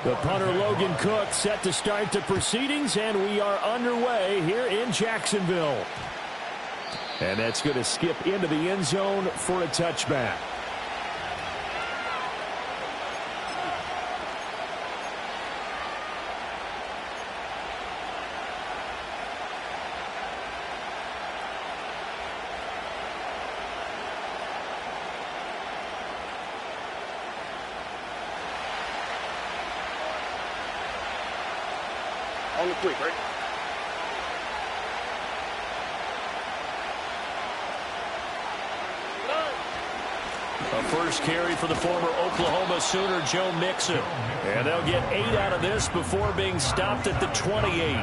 The punter Logan Cook set to start the proceedings, and we are underway here in Jacksonville. And that's going to skip into the end zone for a touchback. On the quick, right? A first carry for the former Oklahoma Sooner, Joe Mixon. And they'll get 8 out of this before being stopped at the 28.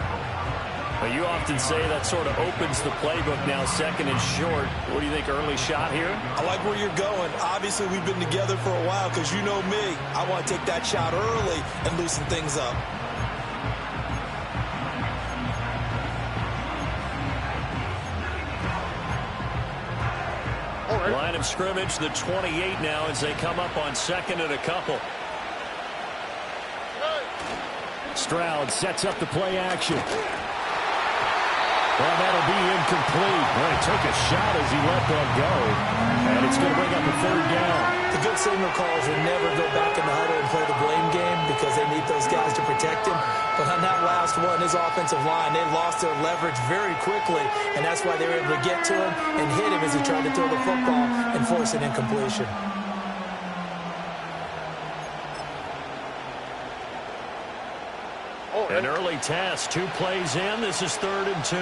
Well, you often say that sort of opens the playbook now, second and short. What do you think, early shot here? I like where you're going. Obviously, we've been together for a while because you know me. I want to take that shot early and loosen things up. Line of scrimmage, the 28 now as they come up on second and a couple. Stroud sets up the play action. Well, that'll be incomplete. Well, he took a shot as he let that go. And it's going to bring up a third down. The good signal calls will never go back in the huddle and play the blame game because they need those guys to protect him. But on that last one, his offensive line, they lost their leverage very quickly, and that's why they were able to get to him and hit him as he tried to throw the football and force an incompletion. An early test, 2 plays in. This is 3rd and 2.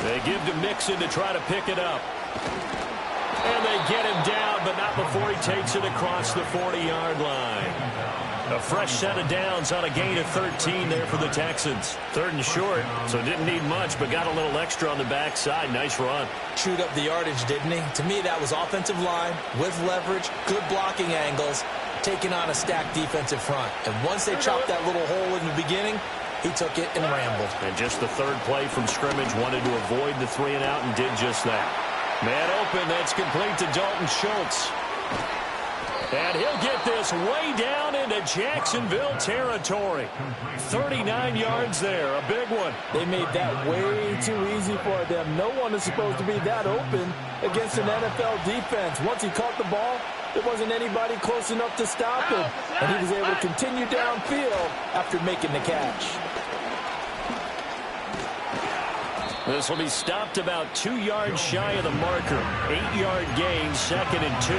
They give to Mixon to try to pick it up. And they get him down, but not before he takes it across the 40-yard line. A fresh set of downs on a gain of 13 there for the Texans. 3rd and short, so didn't need much, but got a little extra on the backside. Nice run. Chewed up the yardage, didn't he? To me, that was offensive line with leverage, good blocking angles, taking on a stacked defensive front. And once they chopped that little hole in the beginning, he took it and rambled. And just the 3rd play from scrimmage, wanted to avoid the 3 and out and did just that. Man open, that's complete to Dalton Schultz. And he'll get this way down into Jacksonville territory. 39 yards there, a big one. They made that way too easy for them. No one is supposed to be that open against an NFL defense. Once he caught the ball, there wasn't anybody close enough to stop him. And he was able to continue downfield after making the catch. This will be stopped about 2 yards shy of the marker. 8-yard gain, 2nd and 2.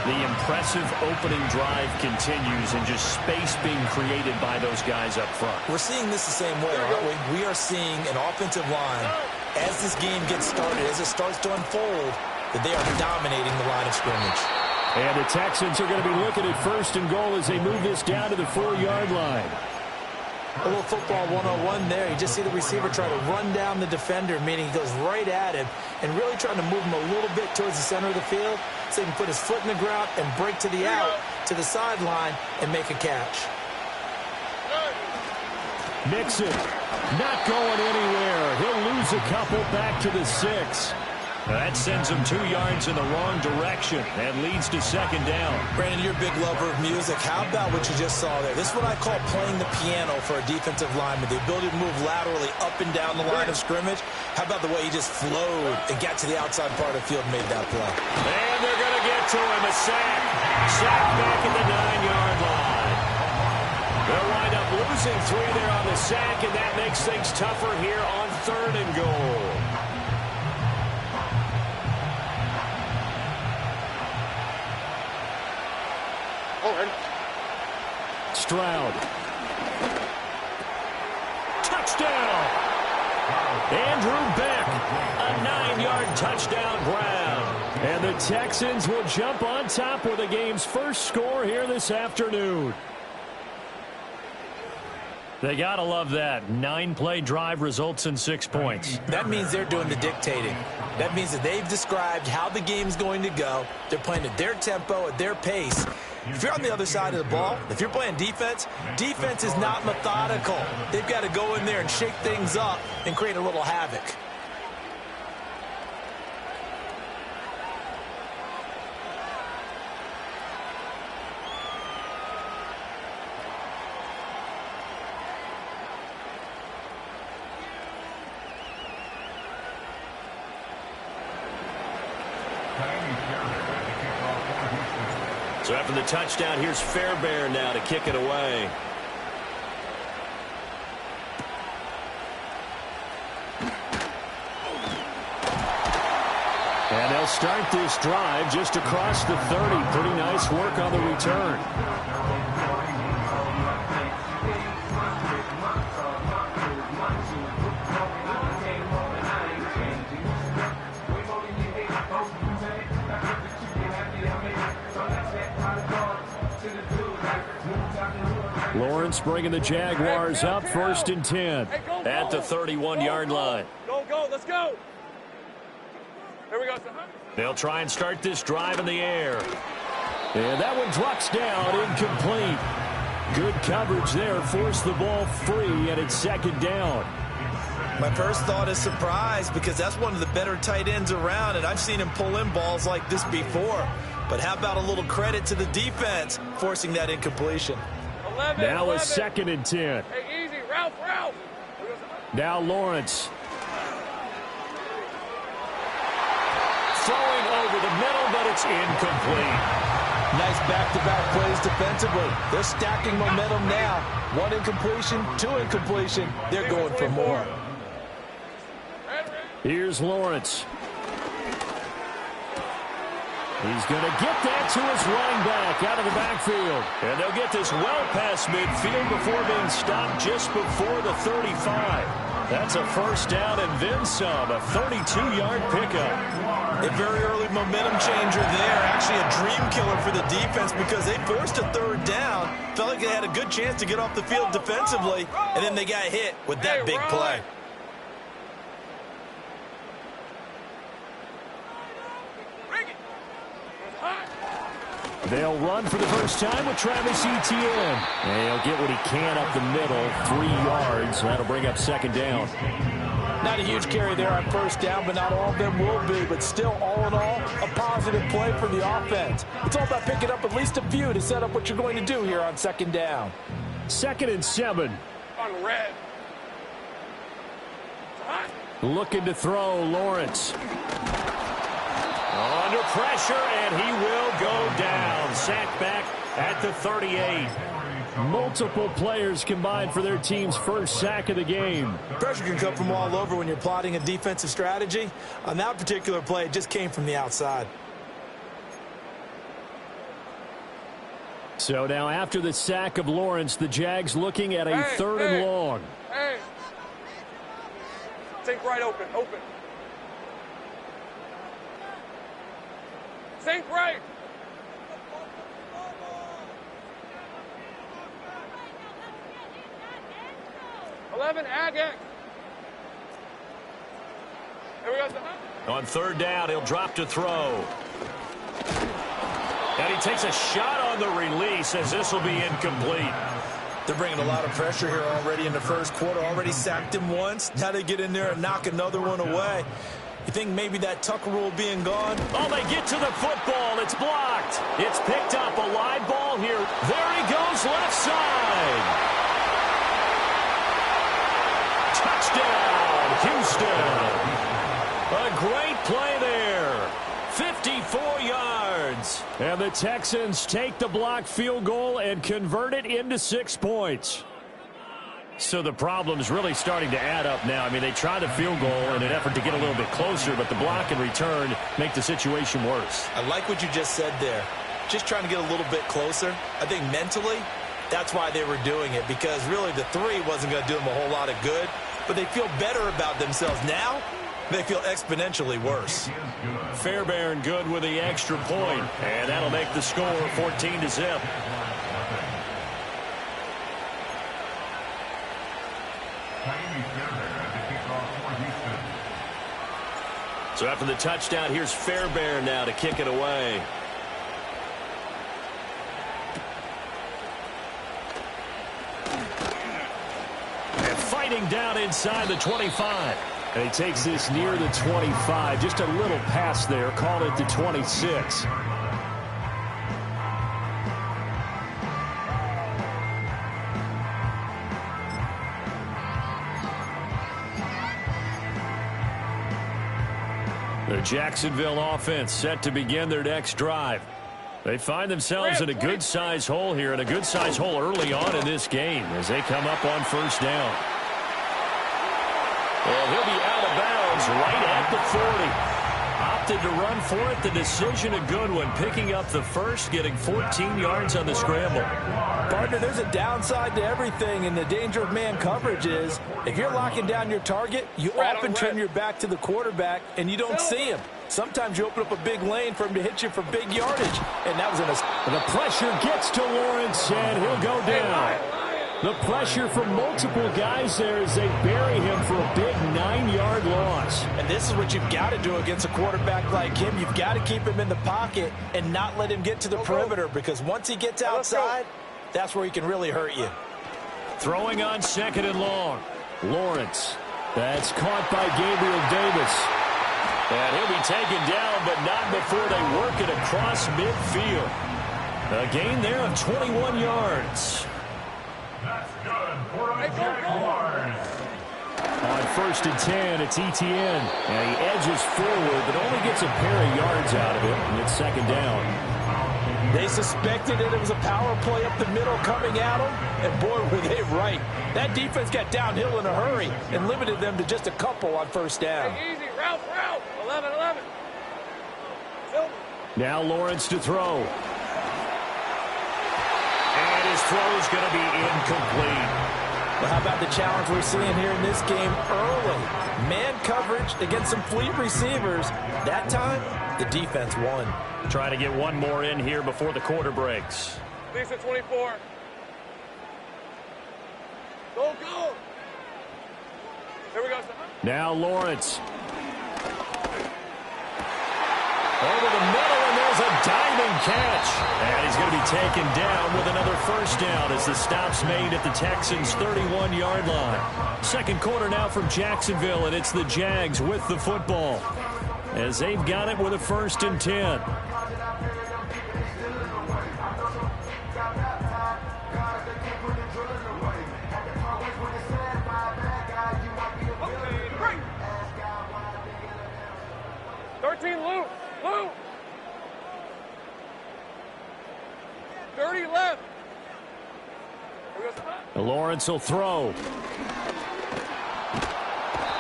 The impressive opening drive continues and just space being created by those guys up front. We're seeing this the same way, aren't we? We are seeing an offensive line, as this game gets started, as it starts to unfold, that they are dominating the line of scrimmage. And the Texans are going to be looking at 1st and goal as they move this down to the 4-yard line. A little football 101 there. You just see the receiver try to run down the defender, meaning he goes right at him and really trying to move him a little bit towards the center of the field so he can put his foot in the ground and break to the out, to the sideline, and make a catch. Mixon not going anywhere. He'll lose a couple back to the 6. That sends him 2 yards in the wrong direction and leads to 2nd down. Brandon, you're a big lover of music. How about what you just saw there? This is what I call playing the piano for a defensive lineman, the ability to move laterally up and down the line of scrimmage. How about the way he just flowed and got to the outside part of the field and made that play? And they're going to get to him. A sack. Sack back at the 9-yard line. They'll wind up losing 3 there on the sack, and that makes things tougher here on 3rd and goal. Stroud. Touchdown! Andrew Beck, a 9-yard touchdown grab. And the Texans will jump on top with the game's first score here this afternoon. They got to love that. 9-play drive results in 6 points. That means they're doing the dictating. That means that they've described how the game's going to go. They're playing at their tempo, at their pace. If you're on the other side of the ball, if you're playing defense, defense is not methodical. They've got to go in there and shake things up and create a little havoc. So after the touchdown, here's Fairbairn now to kick it away. And they'll start this drive just across the 30. Pretty nice work on the return. Lawrence bringing the Jaguars up, 1st and 10. At the 31-yard line. Go, let's go. Here we go. They'll try and start this drive in the air. And that one drops down, incomplete. Good coverage there, forced the ball free, and it's 2nd down. My first thought is surprise, because that's one of the better tight ends around, and I've seen him pull in balls like this before. But how about a little credit to the defense forcing that incompletion? 11, now 11. A 2nd and 10. Hey, easy, Ralph. Now Lawrence. Throwing over the middle, but it's incomplete. Nice back-to-back plays defensively. They're stacking momentum now. 1 incompletion, 2 incompletion. They're going for more. Here's Lawrence. He's going to get that to his running back out of the backfield. And they'll get this well past midfield before being stopped just before the 35. That's a 1st down and then some, a 32-yard pickup. A very early momentum changer there. Actually a dream killer for the defense because they forced a 3rd down. Felt like they had a good chance to get off the field defensively, and then they got hit with that big play. They'll run for the first time with Travis Etienne. And he'll get what he can up the middle, 3 yards. That'll bring up 2nd down. Not a huge carry there on 1st down, but not all of them will be. But still, all in all, a positive play for the offense. It's all about picking up at least a few to set up what you're going to do here on 2nd down. 2nd and 7. On red. Looking to throw, Lawrence. Under pressure, and he will go down. Sacked back at the 38. Multiple players combined for their team's 1st sack of the game. Pressure can come from all over when you're plotting a defensive strategy. On that particular play, it just came from the outside. So now after the sack of Lawrence, the Jags looking at a 3rd and long. Hey. Think right, open. Think right. 11, Agate. Here we go. On 3rd down, he'll drop to throw. And he takes a shot on the release as this will be incomplete. They're bringing a lot of pressure here already in the 1st quarter. Already sacked him once. Now they get in there and knock another one away. You think maybe that Tucker rule being gone? Oh, they get to the football. It's blocked. It's picked up. A live ball here. There he goes, left side. Touchdown, Houston. A great play there. 54 yards. And the Texans take the blocked field goal and convert it into 6 points. So the problem's really starting to add up now. I mean, they tried a field goal in an effort to get a little bit closer, but the block and return make the situation worse. I like what you just said there. Just trying to get a little bit closer. I think mentally, that's why they were doing it, because really the 3 wasn't going to do them a whole lot of good, but they feel better about themselves now. They feel exponentially worse. Fairbairn good with the extra point, and that'll make the score 14-0. So after the touchdown, here's Fairbairn now to kick it away. And fighting down inside the 25. And he takes this near the 25. Just a little pass there. Call it the 26. The Jacksonville offense set to begin their next drive. They find themselves in a good-sized hole here, and a good-sized hole early on in this game as they come up on first down. And he'll be out of bounds right at the 40. Opted to run for it. The decision a good one. Picking up the first, getting 14 yards on the scramble. Partner, there's a downside to everything, and the danger of man coverage is if you're locking down your target, you often turn your back to the quarterback, and you don't see him. Sometimes you open up a big lane for him to hit you for big yardage, and that was the pressure gets to Lawrence, and he'll go down. The pressure from multiple guys there as they bury him for a big 9-yard loss. And this is what you've got to do against a quarterback like him. You've got to keep him in the pocket and not let him get to the perimeter, because once he gets outside, that's where he can really hurt you. Throwing on 2nd and long. Lawrence. That's caught by Gabriel Davis. And he'll be taken down, but not before they work it across midfield. A gain there of 21 yards. That's good for a yard. On 1st and 10, it's Etienne. And he edges forward, but only gets a pair of yards out of it, and it's 2nd down. They suspected that it was a power play up the middle coming at them, and boy, were they right. That defense got downhill in a hurry and limited them to just a couple on 1st down. Hey, easy, route. 11. Now Lawrence to throw. And his throw is going to be incomplete. Well, how about the challenge we're seeing here in this game early? Man coverage against some fleet receivers. That time, the defense won. Trying to get one more in here before the quarter breaks. Lisa 24. Go. Here we go. Now Lawrence. Over the middle, and there's a diving catch. And he's going to be taken down with another 1st down as the stop's made at the Texans' 31-yard line. Second quarter now from Jacksonville, and it's the Jags with the football as they've got it with a 1st and 10. Lou. 30 left. Lawrence will throw.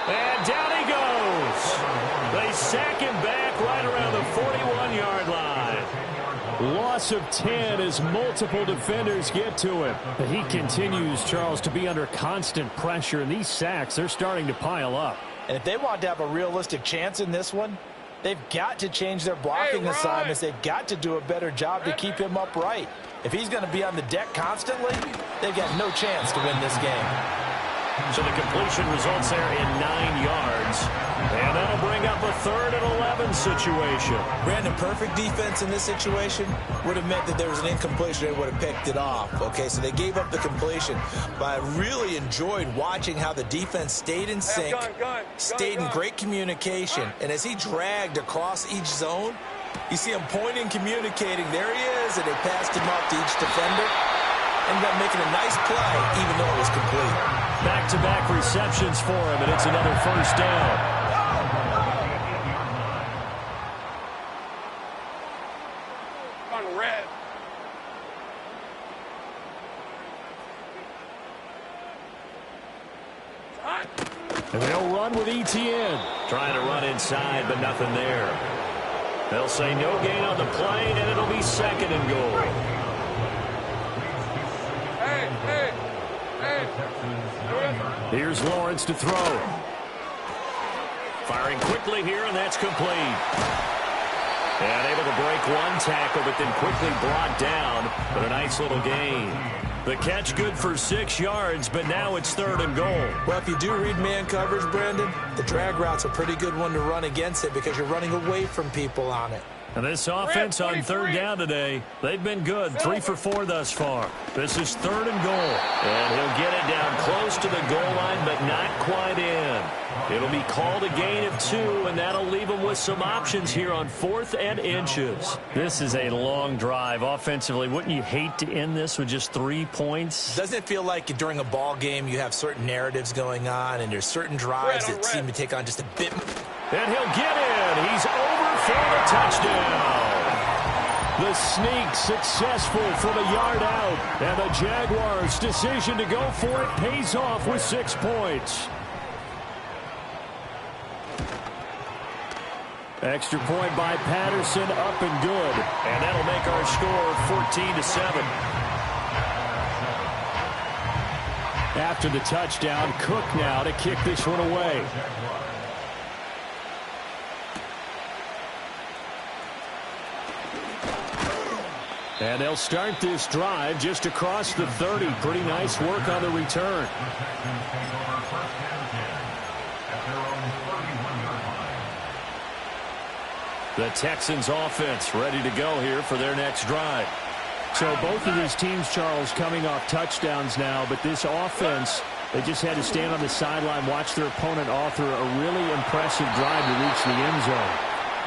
And down he goes. They sack him back right around the 41-yard line. Loss of 10 as multiple defenders get to him. But he continues, Charles, to be under constant pressure. And these sacks, they're starting to pile up. And if they want to have a realistic chance in this one, they've got to change their blocking assignments. They've got to do a better job to keep him upright. If he's going to be on the deck constantly, they've got no chance to win this game. So the completion results there in 9 yards. And that'll bring up a 3rd and 11 situation. Brandon, perfect defense in this situation would have meant that there was an incompletion. They would have picked it off. Okay, so they gave up the completion. But I really enjoyed watching how the defense stayed in sync, stayed in great communication. And as he dragged across each zone, you see him pointing, communicating. There he is, and they passed him off to each defender. Ended up making a nice play, even though it was complete. Back-to-back receptions for him, and it's another 1st down. On red. And they'll run with Etienne. Trying to run inside, but nothing there. They'll say no gain on the play, and it'll be 2nd and goal. Hey. Here's Lawrence to throw. Firing quickly here, and that's complete. And able to break one tackle, but then quickly brought down for a nice little gain. The catch good for 6 yards, but now it's 3rd and goal. Well, if you do read man coverage, Brandon, the drag route's a pretty good one to run against it because you're running away from people on it. And this offense on 3rd down today, they've been good. 3 for 4 thus far. This is 3rd and goal. And he'll get it down close to the goal line, but not quite in. It'll be called a gain of 2, and that'll leave them with some options here on 4th and inches. This is a long drive offensively. Wouldn't you hate to end this with just 3 points? Doesn't it feel like during a ball game you have certain narratives going on and there's certain drives that seem to take on just a bit And he'll get in. He's over for the touchdown. The sneak successful from a yard out. And the Jaguars' decision to go for it pays off with 6 points. Extra point by Patterson, up and good. And that'll make our score 14-7. After the touchdown, Cook now to kick this one away. And they'll start this drive just across the 30. Pretty nice work on the return. The Texans offense ready to go here for their next drive. So both of these teams, Charles, coming off touchdowns now, but this offense, they just had to stand on the sideline, watch their opponent author a really impressive drive to reach the end zone.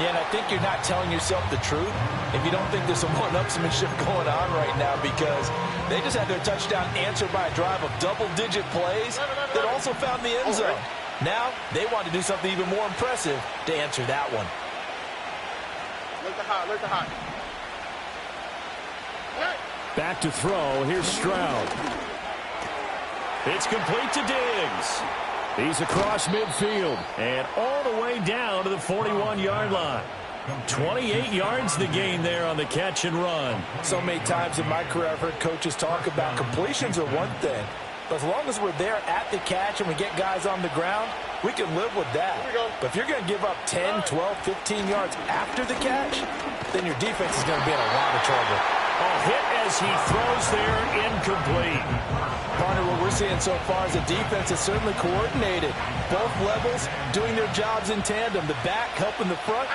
Yeah, and I think you're not telling yourself the truth if you don't think there's some one-upsmanship going on right now, because they just had their touchdown answered by a drive of double-digit plays that also found the end zone. Now they want to do something even more impressive to answer that one. Look the hot, look the hot. Back to throw. Here's Stroud. It's complete to Diggs. He's across midfield and all the way down to the 41-yard line. 28 yards the gain there on the catch and run. So many times in my career I've heard coaches talk about completions are one thing, but as long as we're there at the catch and we get guys on the ground, we can live with that. But if you're going to give up 10, 12, 15 yards after the catch, then your defense is going to be in a lot of trouble. Hit as he throws there, incomplete. Partner, what we're seeing so far is the defense is certainly coordinated. Both levels doing their jobs in tandem. The back helping the front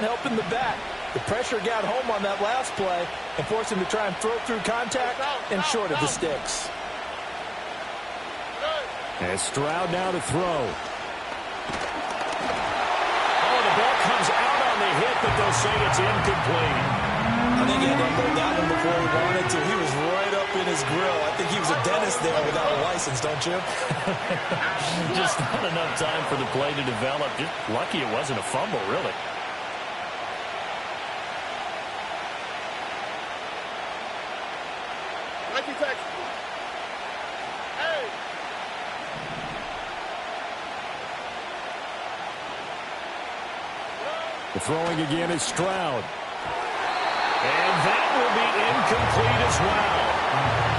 helping the back. The pressure got home on that last play and forced him to try and throw through contact and short of the sticks. And Stroud now to throw. Oh, the ball comes out on the hit, but they'll say it's incomplete. I think he had to unload that one before he wanted to. He was right up in his grill. I think he was a dentist there without a license, don't you? Just not enough time for the play to develop. Just lucky it wasn't a fumble, really. Thank you, Texas. Hey. The throwing again is Stroud. And that will be incomplete as well.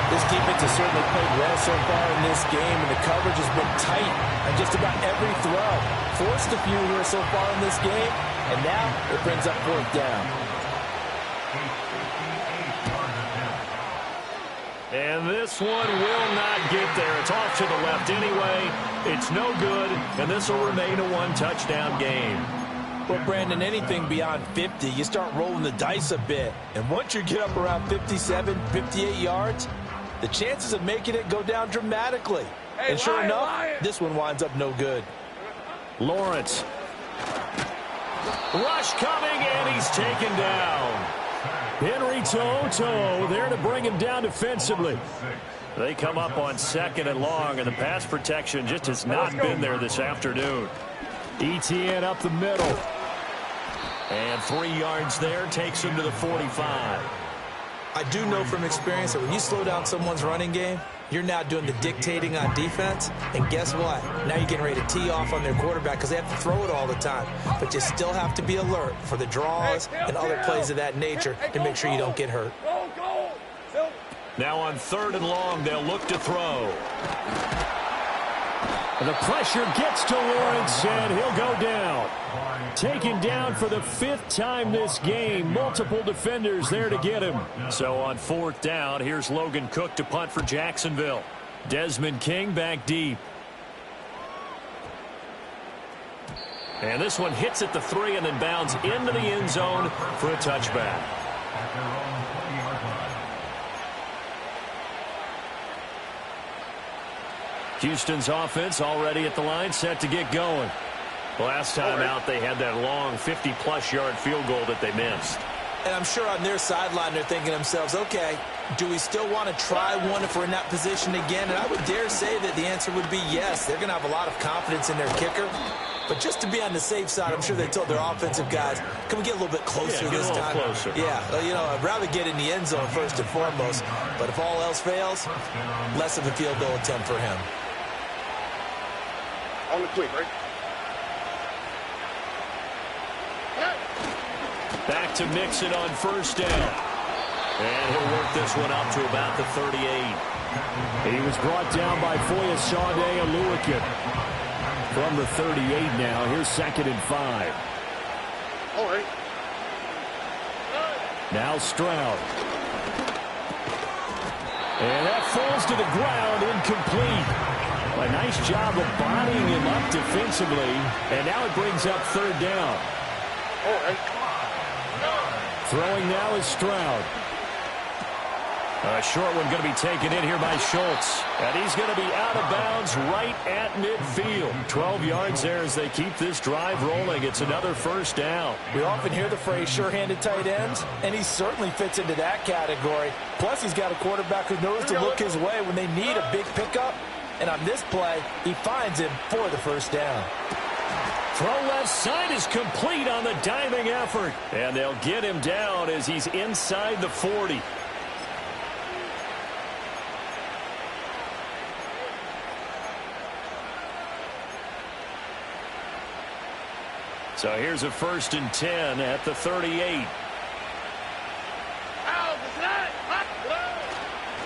This defense has certainly played well so far in this game, and the coverage has been tight on just about every throw. Forced a few here so far in this game, and now it brings up 4th down. And this one will not get there. It's off to the left anyway. It's no good, and this will remain a 1-touchdown game. Well, Brandon, anything beyond 50, you start rolling the dice a bit. And once you get up around 57, 58 yards, the chances of making it go down dramatically. And sure enough, this one winds up no good. Lawrence. Rush coming, and he's taken down. Henry To'o there to bring him down defensively. They come up on 2nd and long, and the pass protection just has not been there this afternoon. ETN up the middle. And 3 yards there takes him to the 45. I do know from experience that when you slow down someone's running game, you're now doing the dictating on defense. And guess what? Now you're getting ready to tee off on their quarterback because they have to throw it all the time. But you still have to be alert for the draws and other plays of that nature to make sure you don't get hurt. Now on 3rd and long, they'll look to throw. The pressure gets to Lawrence, and he'll go down. Taken down for the 5th time this game. Multiple defenders there to get him. So on 4th down, here's Logan Cook to punt for Jacksonville. Desmond King back deep. And this one hits at the 3 and then bounds into the end zone for a touchback. Houston's offense already at the line, set to get going. Last time out, they had that long 50-plus yard field goal that they missed. And I'm sure on their sideline, they're thinking to themselves, okay, do we still want to try one if we're in that position again? And I would dare say that the answer would be yes. They're going to have a lot of confidence in their kicker. But just to be on the safe side, I'm sure they told their offensive guys, can we get a little bit closer this time? Closer. Yeah, I'd rather get in the end zone first and foremost. But if all else fails, less of a field goal attempt for him. On the quick, right? Back to Mixon on first down. And he'll work this one up to about the 38. He was brought down by Foyesade Aluakin. From the 38 now, here's 2nd and 5. All right. Now Stroud. And that falls to the ground, incomplete. A nice job of bodying him up defensively. And now it brings up 3rd down. All right. Throwing now is Stroud. A short one going to be taken in here by Schultz. And he's going to be out of bounds right at midfield. 12 yards there as they keep this drive rolling. It's another 1st down. We often hear the phrase sure-handed tight ends, and he certainly fits into that category. Plus, he's got a quarterback who knows to look his way when they need a big pickup. And on this play, he finds him for the 1st down. Throw left side is complete on the diving effort. And they'll get him down as he's inside the 40. So here's a 1st and 10 at the 38.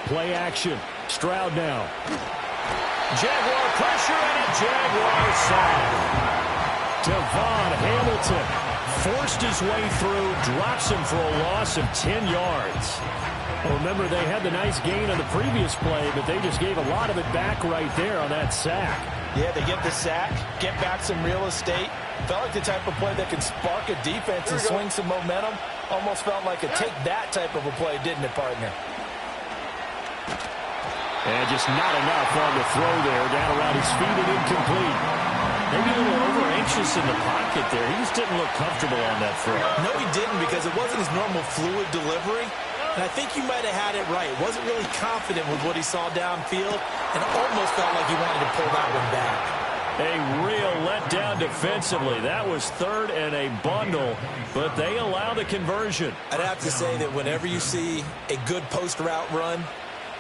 Play action. Stroud now. Jaguar pressure and a Jaguar sack. Devon Hamilton forced his way through, drops him for a loss of 10 yards. Well, remember, they had the nice gain on the previous play, but they just gave a lot of it back right there on that sack. Yeah, they get the sack, get back some real estate. Felt like the type of play that could spark a defense and swing some momentum. Almost felt like a take that type of a play, didn't it, partner? And just not enough on the throw there. Down around his feet and incomplete. Maybe a little over-anxious in the pocket there. He just didn't look comfortable on that throw. No, he didn't, because it wasn't his normal fluid delivery. And I think you might have had it right. Wasn't really confident with what he saw downfield, and almost felt like he wanted to pull that one back. A real letdown defensively. That was 3rd and a bundle, but they allow the conversion. I'd have to say that whenever you see a good post route run,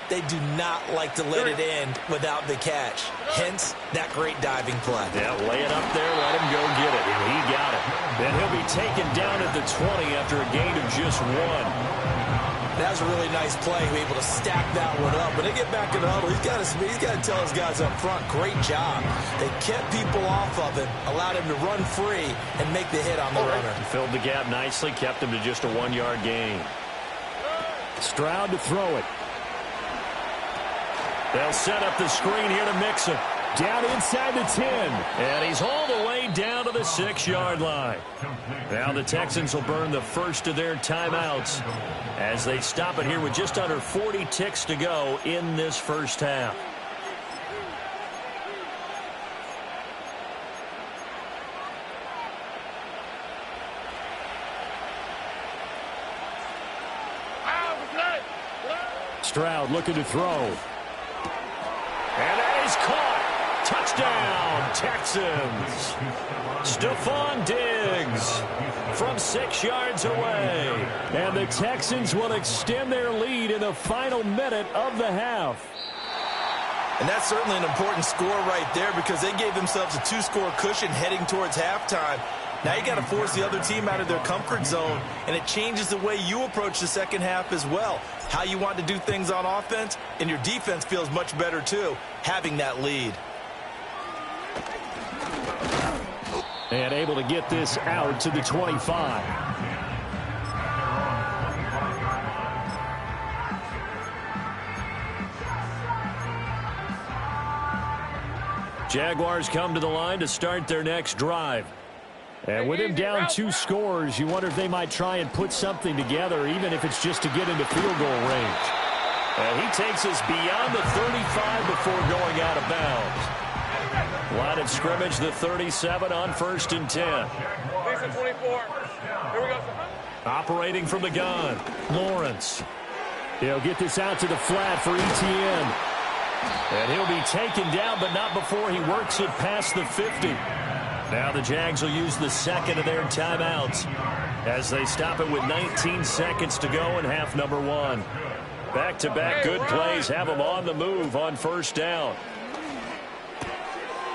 they do not like to let it end without the catch. Hence, that great diving play. Yeah, lay it up there, let him go get it, and he got it. Then he'll be taken down at the 20 after a gain of just 1. That was a really nice play, able to stack that one up. When they get back in the huddle, he's got to tell his guys up front, great job. They kept people off of him, allowed him to run free, and make the hit on the runner. Filled the gap nicely, kept him to just a 1-yard gain. Stroud to throw it. They'll set up the screen here to Mixon. Down inside the 10. And he's all the way down to the 6-yard line. Now the Texans will burn the first of their timeouts as they stop it here with just under 40 ticks to go in this first half. Stroud looking to throw. And that is caught. Touchdown, Texans. Stephon Diggs from 6 yards away. And the Texans will extend their lead in the final minute of the half. And that's certainly an important score right there, because they gave themselves a 2-score cushion heading towards halftime. Now you got to force the other team out of their comfort zone, and it changes the way you approach the second half as well. How you want to do things on offense, and your defense feels much better too, having that lead. And able to get this out to the 25. Jaguars come to the line to start their next drive. And with him down 2 scores, you wonder if they might try and put something together, even if it's just to get into field goal range. And he takes us beyond the 35 before going out of bounds. Line of scrimmage, the 37 on 1st and 10. 24. Here we go. Operating from the gun, Lawrence. He'll get this out to the flat for ETN. And he'll be taken down, but not before he works it past the 50. Now the Jags will use the second of their timeouts as they stop it with 19 seconds to go in half number one. Back-to-back good plays have them on the move on first down.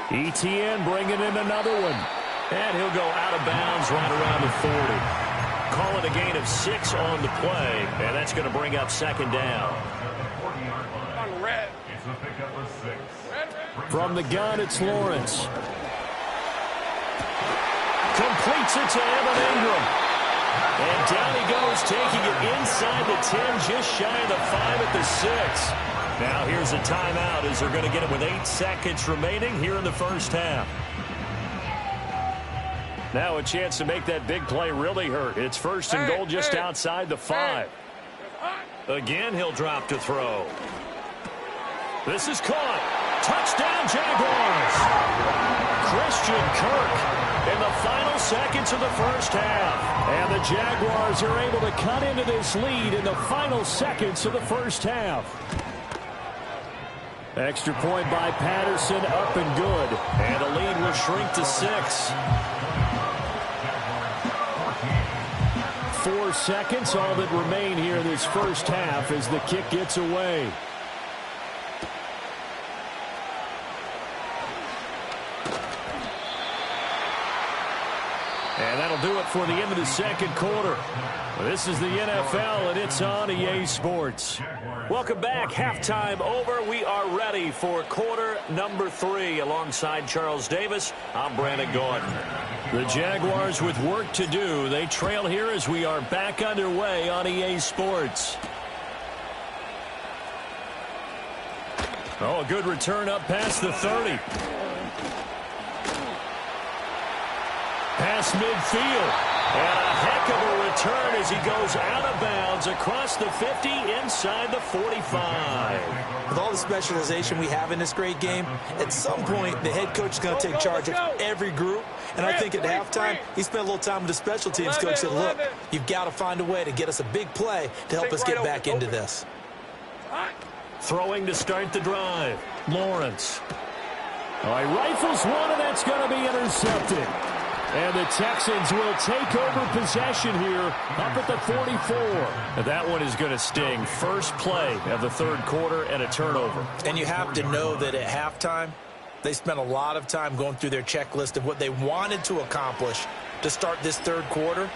ETN bringing in another one. And he'll go out of bounds right around the 40. Call it a gain of 6 on the play, and that's going to bring up second down. On red. From the gun, it's Lawrence. Completes it to Evan Ingram. And down he goes, taking it inside the 10, just shy of the 5 at the 6. Now here's a timeout as they're going to get it with 8 seconds remaining here in the first half. Now a chance to make that big play really hurt. It's first and goal just outside the 5. Again, he'll drop to throw. This is caught. Touchdown, Jaguars. Christian Kirk in the final seconds of the first half. And the Jaguars are able to cut into this lead in the final seconds of the first half. Extra point by Patterson, up and good. And the lead will shrink to 6. 4 seconds, all that remain here in this first half as the kick gets away. And that'll do it for the end of the second quarter. This is the NFL, and it's on EA Sports. Welcome back. Halftime over. We are ready for quarter number 3. Alongside Charles Davis, I'm Brandon Gordon. The Jaguars with work to do. They trail here as we are back underway on EA Sports. Oh, a good return up past the 30. Past midfield. And a heck of a return as he goes out of bounds across the 50 inside the 45. With all the specialization we have in this great game, at some point the head coach is going to take charge of every group. And I think at halftime, he spent a little time with the special teams coach said, look, you've got to find a way to get us a big play to help us get back into this. Throwing to start the drive. Lawrence. All right, rifles one, and that's going to be intercepted. And the Texans will take over possession here up at the 44. That one is going to sting. First play of the third quarter and a turnover. And you have to know that at halftime, they spent a lot of time going through their checklist of what they wanted to accomplish to start this third quarter.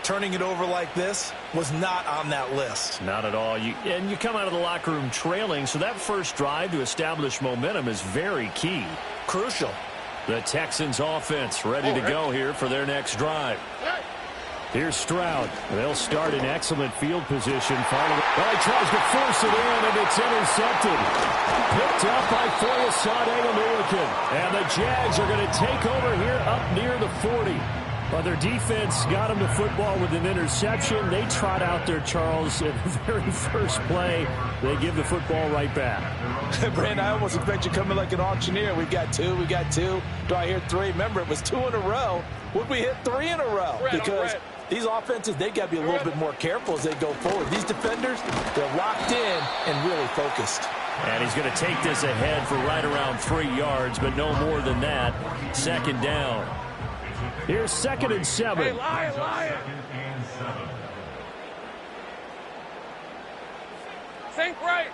Turning it over like this was not on that list. Not at all. And you come out of the locker room trailing, so that first drive to establish momentum is very key. Crucial. The Texans offense ready to go here for their next drive. Here's Stroud. They'll start in excellent field position. Finally, he tries to force it in, and it's intercepted. Picked up by Foyesade Amulican. And the Jags are going to take over here up near the 40. Well, their defense got them to football with an interception. They trot out there, Charles, in the very first play. They give the football right back. Brandon, I almost expect you coming like an auctioneer. We got two. Do I hear 3? Remember, it was 2 in a row. Would we hit 3 in a row? Because these offenses, they got to be a little bit more careful as they go forward. These defenders, they're locked in and really focused. And he's going to take this ahead for right around 3 yards, but no more than that. Second down. Here's 2nd and 7. Hey, Lion. Think right.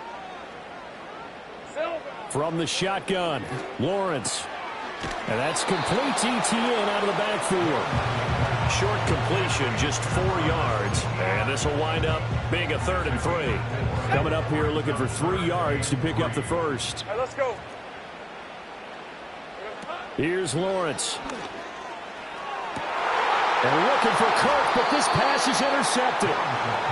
Silver. From the shotgun, Lawrence. And that's complete. ETN out of the backfield. Short completion, just 4 yards. And this will wind up being a 3rd and 3. Coming up here looking for 3 yards to pick up the first. All right, let's go. Here's Lawrence. And looking for Kirk, but this pass is intercepted.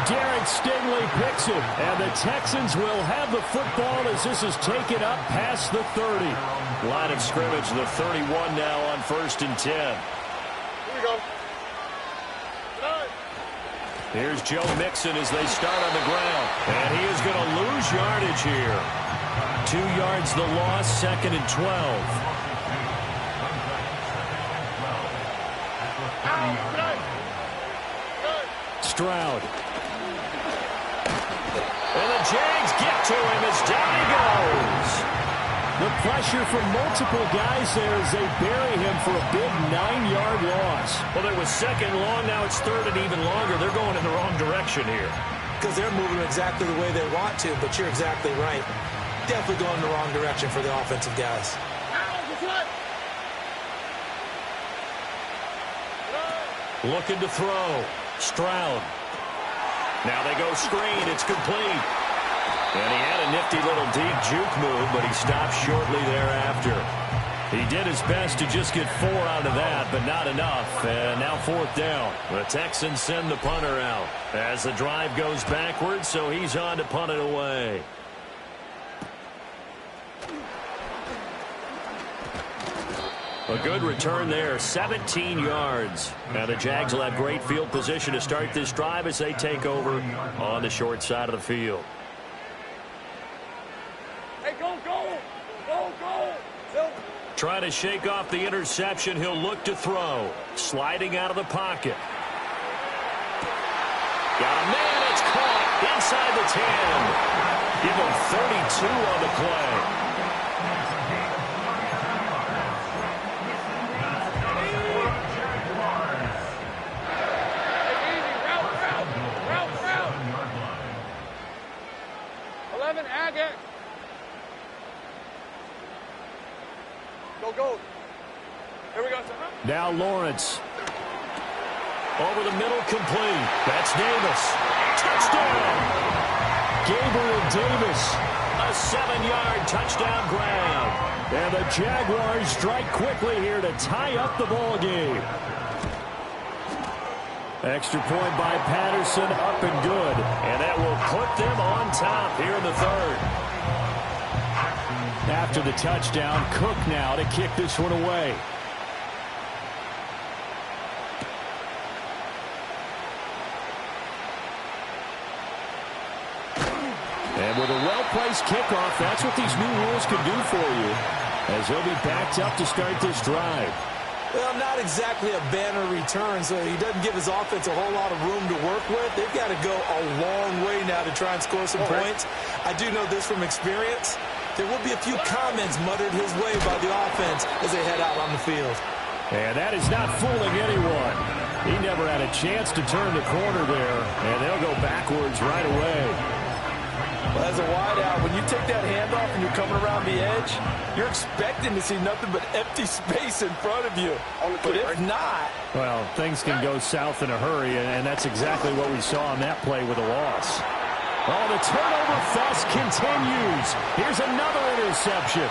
Derek Stingley picks it, and the Texans will have the football as this is taken up past the 30. Line of scrimmage, the 31 now on 1st and 10. Here we go. Here's Joe Mixon as they start on the ground, and he is going to lose yardage here. 2 yards the loss, 2nd and 12. Stroud. And the Jags get to him as down he goes. The pressure from multiple guys there as they bury him for a big 9-yard loss. Well, it was second long. Now it's third and even longer. They're going in the wrong direction here. Because they're moving exactly the way they want to, but you're exactly right. Definitely going in the wrong direction for the offensive guys. Looking to throw. Stroud. Now they go screen. It's complete. And he had a nifty little deep juke move, but he stopped shortly thereafter. He did his best to just get 4 out of that, but not enough. And now 4th down. The Texans send the punter out as the drive goes backwards, so he's on to punt it away. A good return there, 17 yards. Now the Jags will have great field position to start this drive as they take over on the short side of the field. Hey, go, go! Go, go! Trying to shake off the interception, he'll look to throw. Sliding out of the pocket. Got a man, it's caught inside the 10. Give him 32 on the play. Go. Here we go. Now Lawrence. Over the middle, complete. That's Davis. Touchdown! Gabriel Davis. A 7-yard touchdown grab. And the Jaguars strike quickly here to tie up the ball game. Extra point by Patterson, up and good. And that will put them on top here in the third. After the touchdown, Cook now to kick this one away. And with a well-placed kickoff, that's what these new rules can do for you, as they'll be backed up to start this drive. Well, not exactly a banner return, so he doesn't give his offense a whole lot of room to work with. They've got to go a long way now to try and score some points. I do know this from experience. There will be a few comments muttered his way by the offense as they head out on the field. And that is not fooling anyone. He never had a chance to turn the corner there, and they'll go backwards right away. Well, as a wideout, when you take that handoff and you're coming around the edge, you're expecting to see nothing but empty space in front of you. But if not... Well, things can go south in a hurry, and that's exactly what we saw on that play with a loss. Oh, the turnover fest continues. Here's another interception.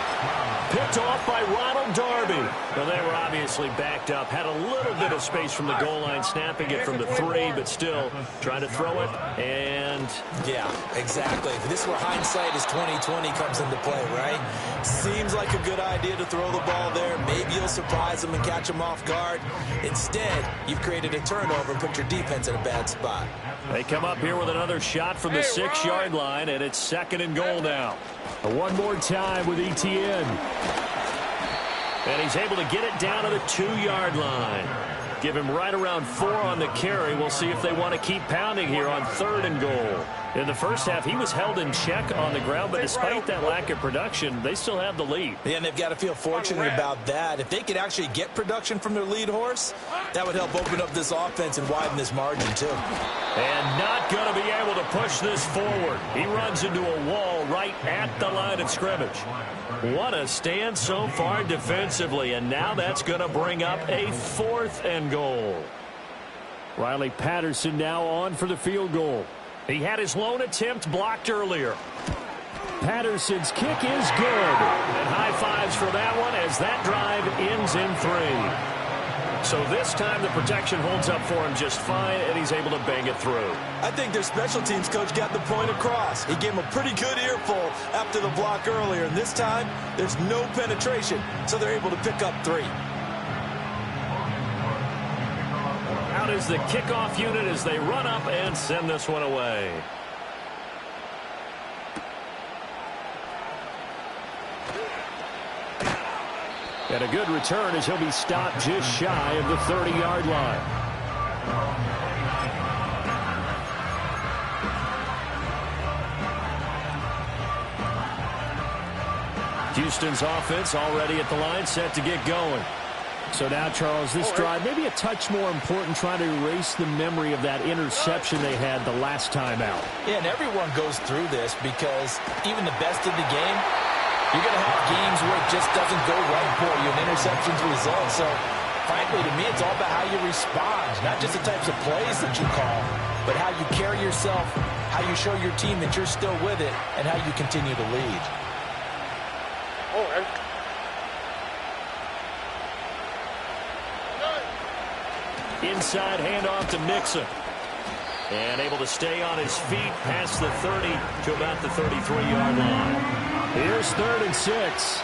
Picked off by Ronald Darby. Well, they were obviously backed up. Had a little bit of space from the goal line, snapping it from the 3, but still trying to throw it. And yeah, exactly. This is where hindsight is 20/20 comes into play, right? Seems like a good idea to throw the ball there. Maybe you'll surprise them and catch them off guard. Instead, you've created a turnover and put your defense in a bad spot. They come up here with another shot from the 6-yard line, and it's 2nd and goal now. One more time with ETN. And he's able to get it down to the 2-yard line. Give him right around 4 on the carry. We'll see if they want to keep pounding here on 3rd and goal. In the first half, he was held in check on the ground, but despite that lack of production, they still have the lead. Yeah, and they've got to feel fortunate about that. If they could actually get production from their lead horse, that would help open up this offense and widen this margin, too. And not going to be able to push this forward. He runs into a wall right at the line of scrimmage. What a stand so far defensively, and now that's going to bring up a 4th and goal. Riley Patterson now on for the field goal. He had his lone attempt blocked earlier. Patterson's kick is good. And high fives for that one as that drive ends in 3. So this time the protection holds up for him just fine, and he's able to bang it through. I think their special teams coach got the point across. He gave him a pretty good earful after the block earlier, and this time there's no penetration, so they're able to pick up 3. Out is the kickoff unit as they run up and send this one away. And a good return as he'll be stopped just shy of the 30-yard line. Houston's offense already at the line, set to get going. So now, Charles, this drive maybe a touch more important, trying to erase the memory of that interception they had the last time out. Yeah, and everyone goes through this because even the best of the game, you're going to have games where it just doesn't go right for you, and interceptions result. So, frankly, to me, it's all about how you respond, not just the types of plays that you call, but how you carry yourself, how you show your team that you're still with it, and how you continue to lead. Inside handoff to Mixon. And able to stay on his feet past the 30 to about the 33-yard line. Here's 3rd and 6.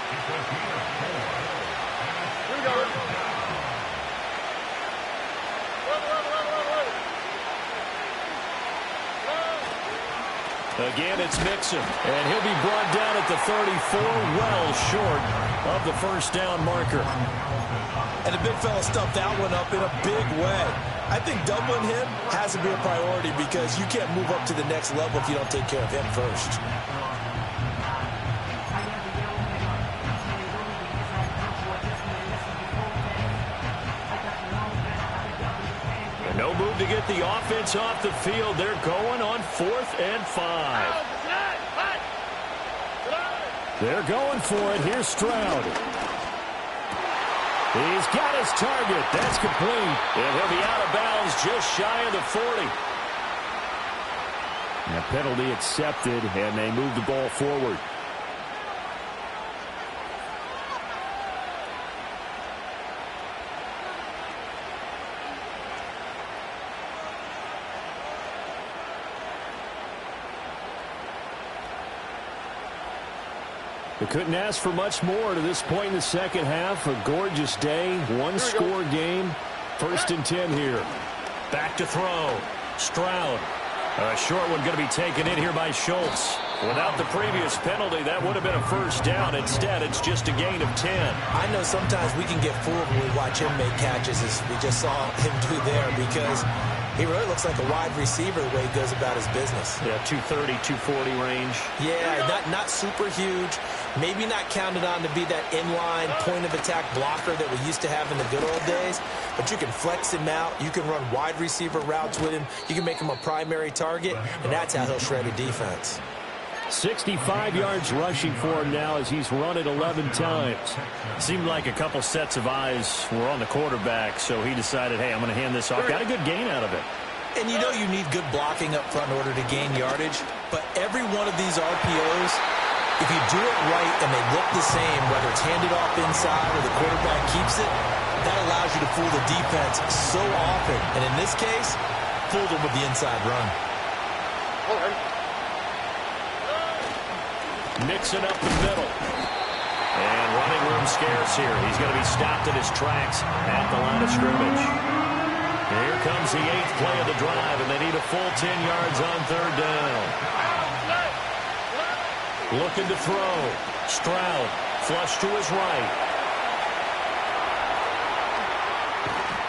Again, it's Mixon. And he'll be brought down at the 34, well short of the first down marker. And the big fella stuffed that one up in a big way. I think doubling him has to be a priority because you can't move up to the next level if you don't take care of him first. And no move to get the offense off the field. They're going on 4th and 5. They're going for it. Here's Stroud. He's got his target. That's complete. And he'll be out of bounds just shy of the 40. And a penalty accepted, and they move the ball forward. They couldn't ask for much more to this point in the second half. A gorgeous day, one-score game. 1st and 10 here. Back to throw. Stroud. A short one going to be taken in here by Schultz. Without the previous penalty, that would have been a first down. Instead, it's just a gain of 10. I know sometimes we can get fooled when we watch him make catches, as we just saw him do there, because he really looks like a wide receiver the way he goes about his business. Yeah, 230, 240 range. Yeah, not super huge. Maybe not counted on to be that inline point-of-attack blocker that we used to have in the good old days. But you can flex him out. You can run wide receiver routes with him. You can make him a primary target, and that's how he'll shred a defense. 65 yards rushing for him now as he's run it 11 times. Seemed like a couple sets of eyes were on the quarterback, so he decided, hey, I'm going to hand this off. Got a good gain out of it. And you know you need good blocking up front in order to gain yardage, but every one of these RPOs, if you do it right and they look the same, whether it's handed off inside or the quarterback keeps it, that allows you to fool the defense so often. And in this case, fooled them with the inside run. Mixing up the middle. And running room scarce here. He's going to be stopped in his tracks at the line of scrimmage. Here comes the 8th play of the drive, and they need a full 10 yards on 3rd down. Looking to throw. Stroud, flush to his right.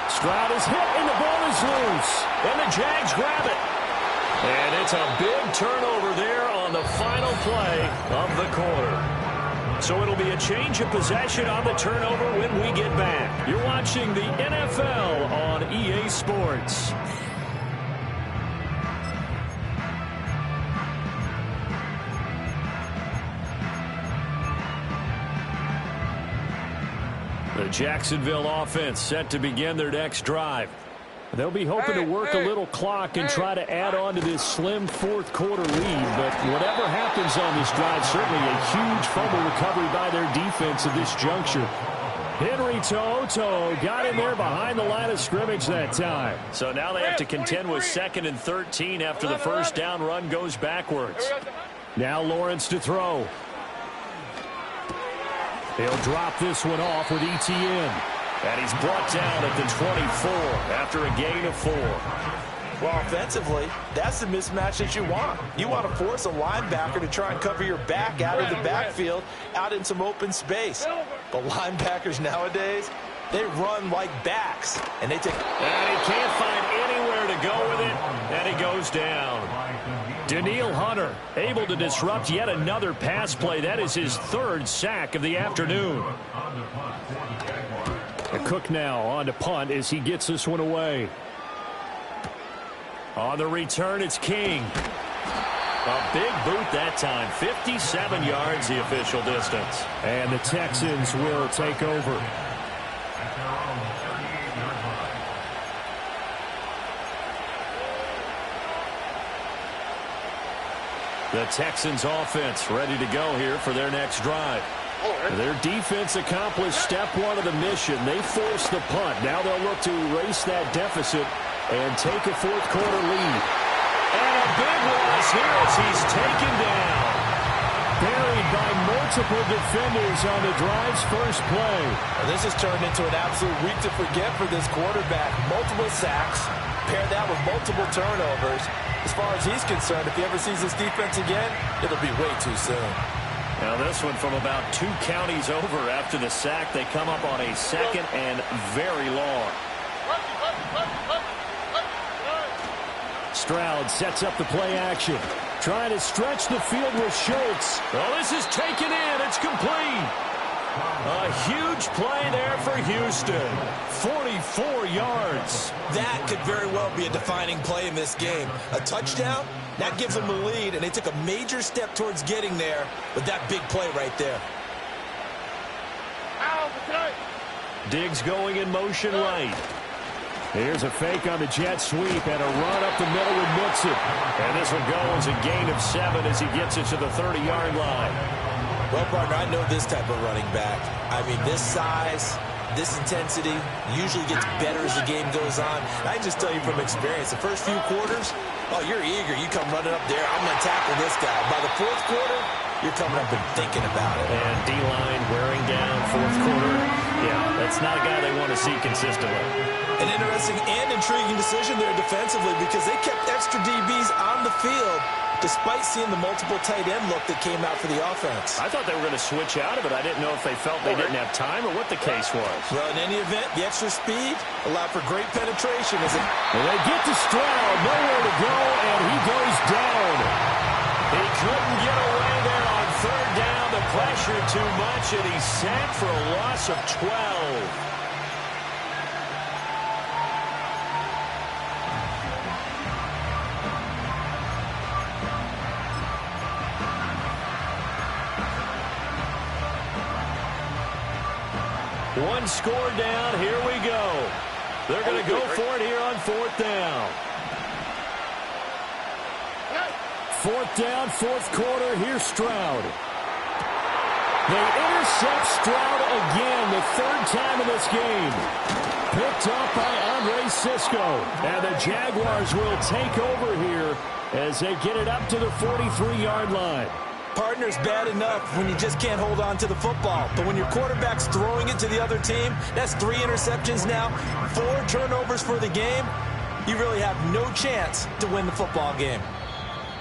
Stroud is hit, and the ball is loose. And the Jags grab it. And it's a big turnover there on the final play of the quarter. So it'll be a change of possession on the turnover when we get back. You're watching the NFL on EA Sports. The Jacksonville offense set to begin their next drive. They'll be hoping to work a little clock and try to add on to this slim 4th quarter lead. But whatever happens on this drive, certainly a huge fumble recovery by their defense at this juncture. Henry Toto got in there behind the line of scrimmage that time. So now they have to contend with 2nd and 13 after the first down run goes backwards. Now Lawrence to throw. He'll drop this one off with ETN. And he's brought down at the 24 after a gain of 4. Well, offensively, that's the mismatch that you want. You want to force a linebacker to try and cover your back out of the backfield, out in some open space. But linebackers nowadays, they run like backs, and they take... And he can't find anywhere to go with it, and he goes down. Danielle Hunter able to disrupt yet another pass play. That is his third sack of the afternoon. Cook now on to punt as he gets this one away. On the return, it's King. A big boot that time. 57 yards the official distance. And the Texans will take over. The Texans offense ready to go here for their next drive. Their defense accomplished step one of the mission. They forced the punt. Now they'll look to erase that deficit and take a fourth quarter lead. And a big loss here as he's taken down. Buried by multiple defenders on the drive's first play. Well, this has turned into an absolute week to forget for this quarterback. Multiple sacks, pair that with multiple turnovers. As far as he's concerned, if he ever sees this defense again, it'll be way too soon. Now this one from about 2 counties over after the sack. They come up on a second and very long. Stroud sets up the play action. Trying to stretch the field with Schultz. Well, this is taken in. It's complete. A huge play there for Houston. 44 yards. That could very well be a defining play in this game. A touchdown, that gives them a lead, and they took a major step towards getting there with that big play right there. Diggs going in motion right. Here's a fake on the jet sweep and a run up the middle with Mixon. And this will go as a gain of 7 as he gets it to the 30-yard line. Well, partner, I know this type of running back. I mean, this size, this intensity usually gets better as the game goes on. And I can just tell you from experience, the first few quarters, oh, you're eager. You come running up there. I'm going to tackle this guy. By the fourth quarter, you're coming up and thinking about it. And D-line wearing down fourth quarter. Yeah, that's not a guy they want to see consistently. An interesting and intriguing decision there defensively because they kept extra DBs on the field despite seeing the multiple tight end look that came out for the offense. I thought they were going to switch out of it. I didn't know if they felt they didn't have time or what the case was. Well, in any event, the extra speed allowed for great penetration. And they get to Stroud, nowhere to go, and he goes down. He couldn't get away there on third down. The pressure too much, and he's sacked for a loss of 12. One score down. Here we go. They're going to go for it here on fourth down. Fourth down, fourth quarter. Here's Stroud. They intercept Stroud again, the third time in this game. Picked up by Andre Sisco. And the Jaguars will take over here as they get it up to the 43-yard line. Partner's bad enough when you just can't hold on to the football. But when your quarterback's throwing it to the other team, that's 3 interceptions now, 4 turnovers for the game. You really have no chance to win the football game.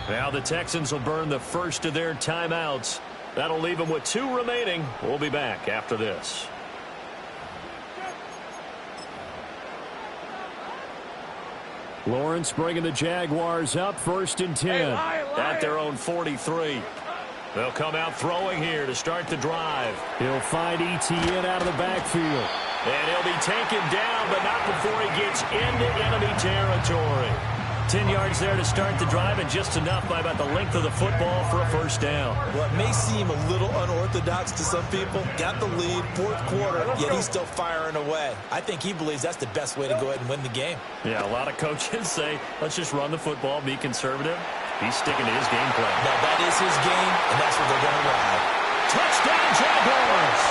Now the Texans will burn the first of their timeouts. That'll leave them with 2 remaining. We'll be back after this. Lawrence bringing the Jaguars up, 1st and 10. At their own 43. They'll come out throwing here to start the drive. He'll find Etienne out of the backfield. And he'll be taken down, but not before he gets into enemy territory. 10 yards there to start the drive, and just enough by about the length of the football for a first down. Well, it may seem a little unorthodox to some people. Got the lead, fourth quarter, yet he's still firing away. I think he believes that's the best way to go ahead and win the game. Yeah, a lot of coaches say, let's just run the football, be conservative. He's sticking to his game plan. No, that is his game, and that's what they're going to ride. Touchdown, Jaguars!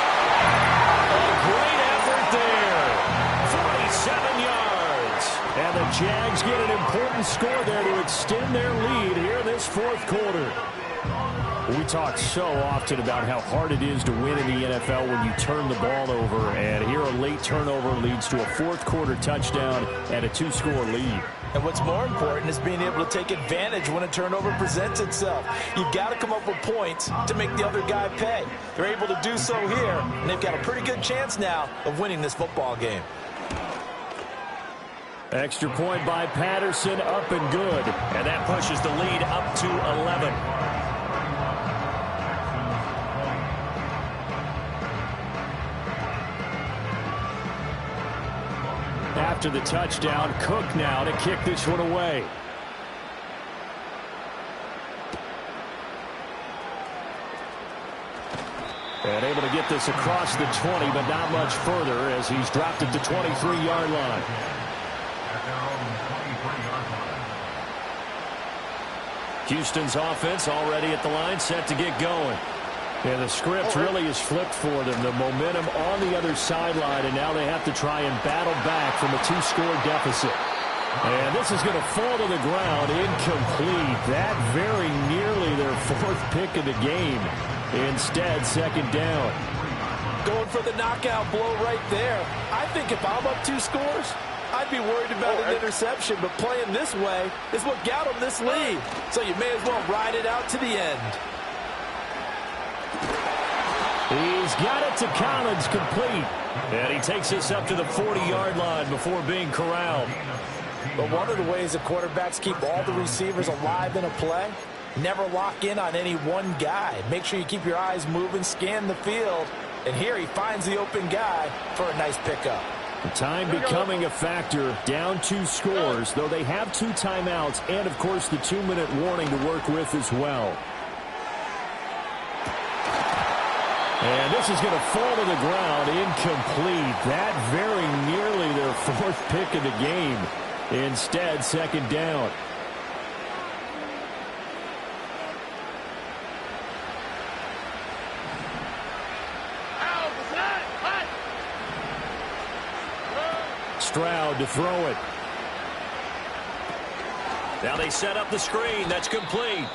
A great effort there. 47 yards. And the Jags get an important score there to extend their lead here in this fourth quarter. We talk so often about how hard it is to win in the NFL when you turn the ball over. And here a late turnover leads to a fourth quarter touchdown and a 2-score lead. And what's more important is being able to take advantage when a turnover presents itself. You've got to come up with points to make the other guy pay. They're able to do so here, and they've got a pretty good chance now of winning this football game. Extra point by Patterson, up and good. And that pushes the lead up to 11. After the touchdown, Cook now to kick this one away. And able to get this across the 20, but not much further as he's dropped at the 23-yard line. Houston's offense already at the line, set to get going. And the script really is flipped for them. The momentum on the other sideline, and now they have to try and battle back from a 2-score deficit. And this is going to fall to the ground, incomplete. That very nearly their 4th pick of the game. Instead, 2nd down. Going for the knockout blow right there. I think if I'm up 2 scores, I'd be worried about an interception, but playing this way is what got them this lead. So you may as well ride it out to the end. He's got it to Collins, complete. And he takes us up to the 40-yard line before being corralled. But one of the ways the quarterbacks keep all the receivers alive in a play, never lock in on any one guy. Make sure you keep your eyes moving, scan the field. And here he finds the open guy for a nice pickup. Time becoming a factor, down 2 scores, though they have 2 timeouts and, of course, the 2-minute warning to work with as well. And this is going to fall to the ground, incomplete. That very nearly their 4th pick of the game. Instead, 2nd down. Stroud to throw it. Now they set up the screen. That's complete.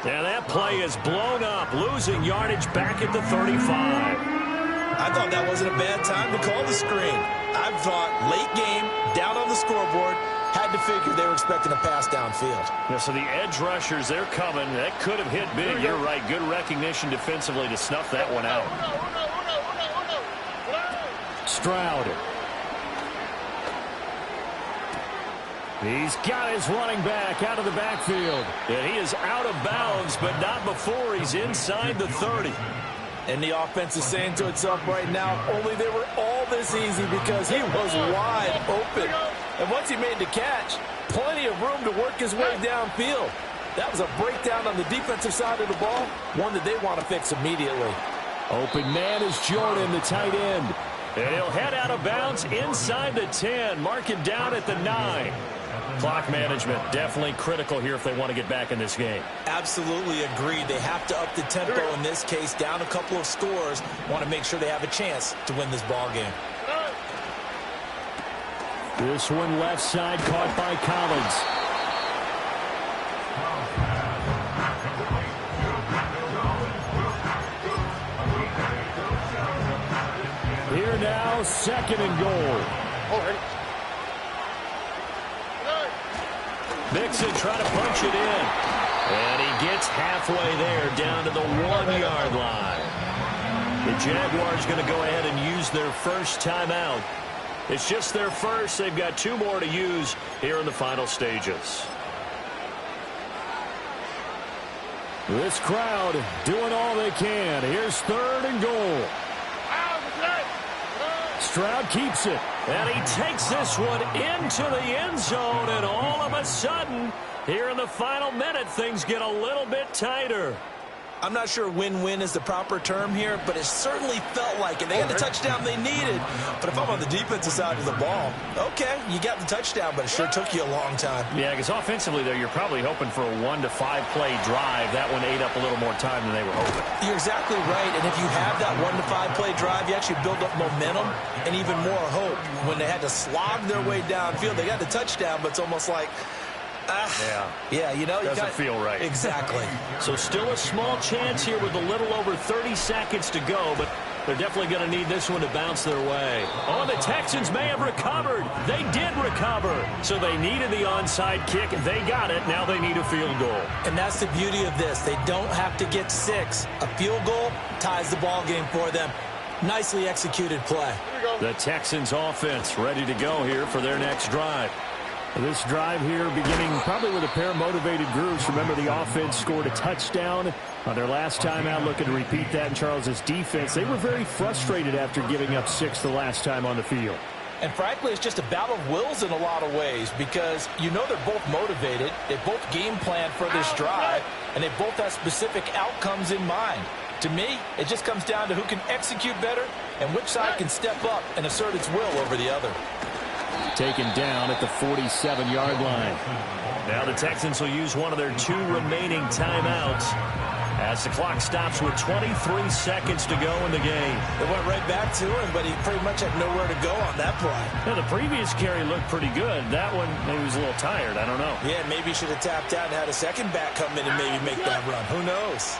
And that play is blown up, losing yardage back at the 35. I thought that wasn't a bad time to call the screen. I thought late game, down on the scoreboard, had to figure they were expecting a pass downfield. Yeah, so the edge rushers, they're coming. That could have hit big. You're right. Good recognition defensively to snuff that one out. Stroud. He's got his running back out of the backfield. And he is out of bounds, but not before he's inside the 30. And the offense is saying to itself right now, only they were all this easy because he was wide open. And once he made the catch, plenty of room to work his way downfield. That was a breakdown on the defensive side of the ball, one that they want to fix immediately. Open man is Jordan, the tight end. And he'll head out of bounds inside the 10. Mark it down at the 9. Clock management definitely critical here if they want to get back in this game. Absolutely agreed. They have to up the tempo in this case, down a couple of scores. Want to make sure they have a chance to win this ball game. This one left side caught by Collins. Here now, 2nd and goal. Mixon trying to punch it in. And he gets halfway there, down to the 1-yard line. The Jaguars going to go ahead and use their first timeout. It's just their first. They've got 2 more to use here in the final stages. This crowd doing all they can. Here's 3rd and goal. Stroud keeps it. And he takes this one into the end zone, and all of a sudden, here in the final minute, things get a little bit tighter. I'm not sure win-win is the proper term here, but it certainly felt like it. They got the touchdown they needed. But if I'm on the defensive side of the ball, okay, you got the touchdown, but it sure took you a long time. Yeah, because offensively there, you're probably hoping for a 1 to 5 play drive. That one ate up a little more time than they were hoping. You're exactly right, and if you have that 1 to 5 play drive, you actually build up momentum and even more hope. When they had to slog their way downfield, they got the touchdown, but it's almost like, yeah, you know, doesn't feel right. Exactly. So still a small chance here with a little over 30 seconds to go, but they're definitely going to need this one to bounce their way. Oh, the Texans may have recovered. They did recover. So they needed the onside kick. They got it. Now they need a field goal. And that's the beauty of this. They don't have to get 6. A field goal ties the ball game for them. Nicely executed play. The Texans offense ready to go here for their next drive. This drive here beginning probably with a pair of motivated groups. Remember, the offense scored a touchdown on their last time out, looking to repeat that in Charles's defense. They were very frustrated after giving up 6 the last time on the field. And frankly, it's just a battle of wills in a lot of ways because you know they're both motivated. They both game plan for this drive, and they both have specific outcomes in mind. To me, it just comes down to who can execute better and which side can step up and assert its will over the other. Taken down at the 47-yard line. Now the Texans will use one of their 2 remaining timeouts as the clock stops with 23 seconds to go in the game. It went right back to him, but he pretty much had nowhere to go on that play. Yeah, the previous carry looked pretty good. That one, maybe he was a little tired. I don't know. Yeah, maybe he should have tapped out and had a second back come in and maybe make that run. Who knows?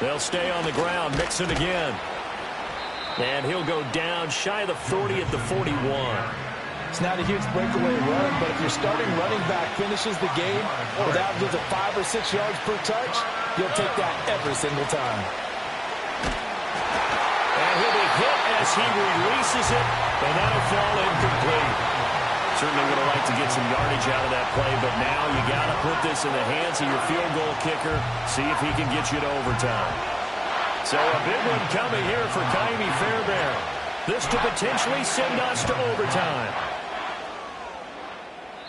They'll stay on the ground. Mixon again. And he'll go down shy of the 40 at the 41. It's not a huge breakaway run, but if your starting running back finishes the game with averages of 5 or 6 yards per touch, you'll take that every single time. And he'll be hit as he releases it, and that'll fall incomplete. Certainly would have liked to get some yardage out of that play, but now you got to put this in the hands of your field goal kicker, see if he can get you to overtime. So a big one coming here for Ka'imi Fairbairn. This to potentially send us to overtime.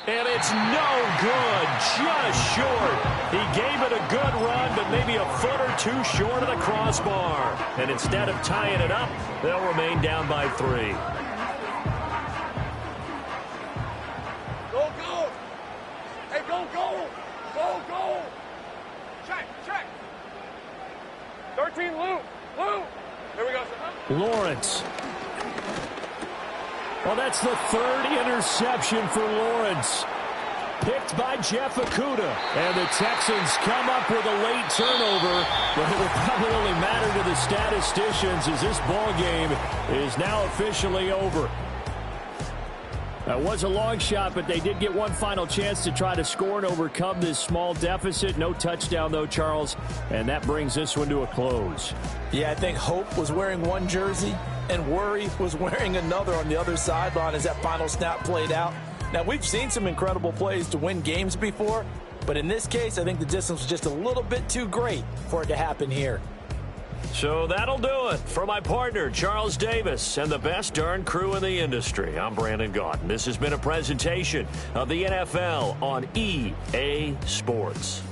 And it's no good, just short. He gave it a good run, but maybe a foot or 2 short of the crossbar. And instead of tying it up, they'll remain down by 3. Go, go. Hey, go, go. Go, go. Check, check. 13, Lou. Lou. Here we go. Lawrence. Well, that's the 3rd interception for Lawrence. Picked by Jeff Okudah. And the Texans come up with a late turnover, but it will probably only matter to the statisticians as this ball game is now officially over. That was a long shot, but they did get one final chance to try to score and overcome this small deficit. No touchdown, though, Charles, and that brings this one to a close. Yeah, I think Hope was wearing one jersey and Worry was wearing another on the other sideline as that final snap played out. Now, we've seen some incredible plays to win games before, but in this case, I think the distance was just a little bit too great for it to happen here. So that'll do it for my partner, Charles Davis, and the best darn crew in the industry. I'm Brandon Gaudin. This has been a presentation of the NFL on EA Sports.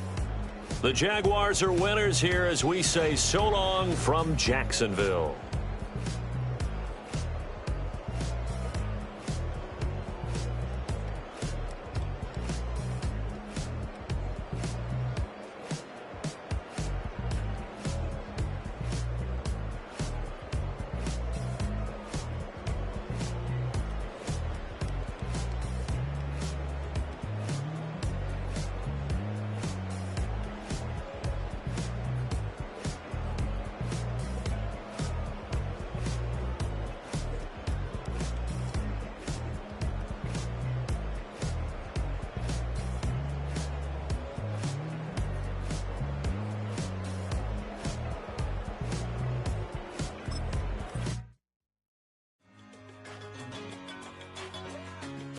The Jaguars are winners here as we say so long from Jacksonville.